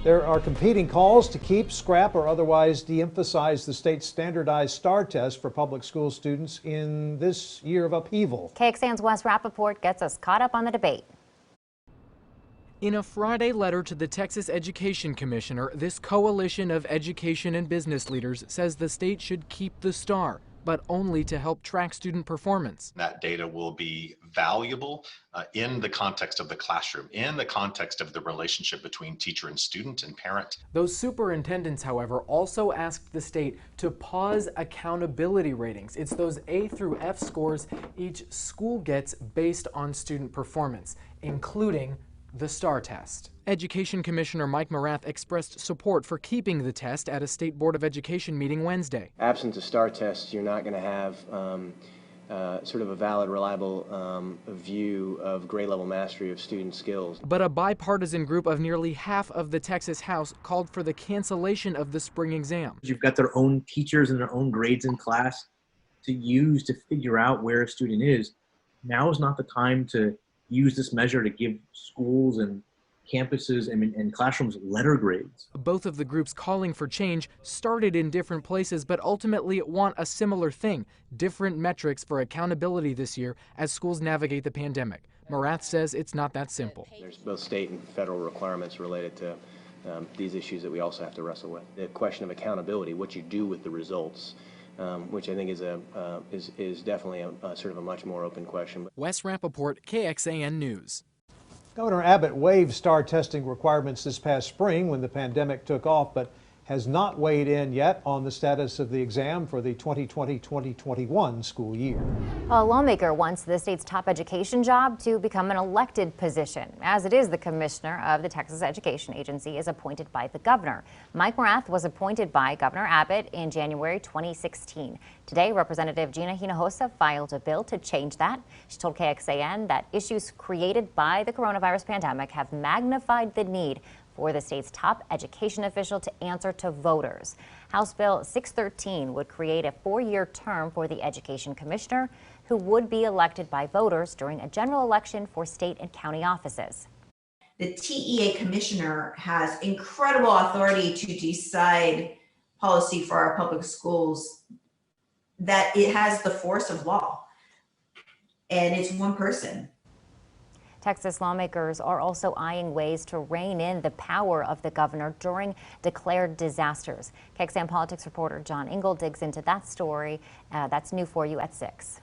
There are competing calls to keep, scrap, or otherwise de-emphasize the state's standardized STAAR test for public school students in this year of upheaval. KXAN's Wes Rappaport gets us caught up on the debate. In a Friday letter to the Texas Education Commissioner, this coalition of education and business leaders says the state should keep the STAAR, but only to help track student performance. That data will be valuable in the context of the classroom, in the context of the relationship between teacher and student and parent. Those superintendents, however, also asked the state to pause accountability ratings. It's those A through F scores each school gets based on student performance, including the STAAR test. Education Commissioner Mike Morath expressed support for keeping the test at a State Board of Education meeting Wednesday. Absent a STAAR test, you're not going to have sort of a valid, reliable view of grade level mastery of student skills. But a bipartisan group of nearly half of the Texas House called for the cancellation of the spring exam. You've got their own teachers and their own grades in class to use to figure out where a student is. Now is not the time to use this measure to give schools and campuses and classrooms letter grades. Both of the groups calling for change started in different places, but ultimately want a similar thing: different metrics for accountability this year as schools navigate the pandemic. Morath says it's not that simple. There's both state and federal requirements related to these issues that we also have to wrestle with. The question of accountability, what you do with the results, which I think is definitely a sort of a much more open question. Wes Rappaport, KXAN News. Governor Abbott waived STAAR testing requirements this past spring when the pandemic took off, but has not weighed in yet on the status of the exam for the 2020-2021 school year. A lawmaker wants the state's top education job to become an elected position. As it is, the commissioner of the Texas Education Agency is appointed by the governor. Mike Morath was appointed by Governor Abbott in January 2016. Today, Representative Gina Hinojosa filed a bill to change that. She told KXAN that issues created by the coronavirus pandemic have magnified the need for the state's top education official to answer to voters. House Bill 613 would create a 4-year term for the education commissioner, who would be elected by voters during a general election for state and county offices. The TEA commissioner has incredible authority to decide policy for our public schools, that it has the force of law, and it's one person. Texas lawmakers are also eyeing ways to rein in the power of the governor during declared disasters. KXAN politics reporter John Engel digs into that story. That's new for you at 6.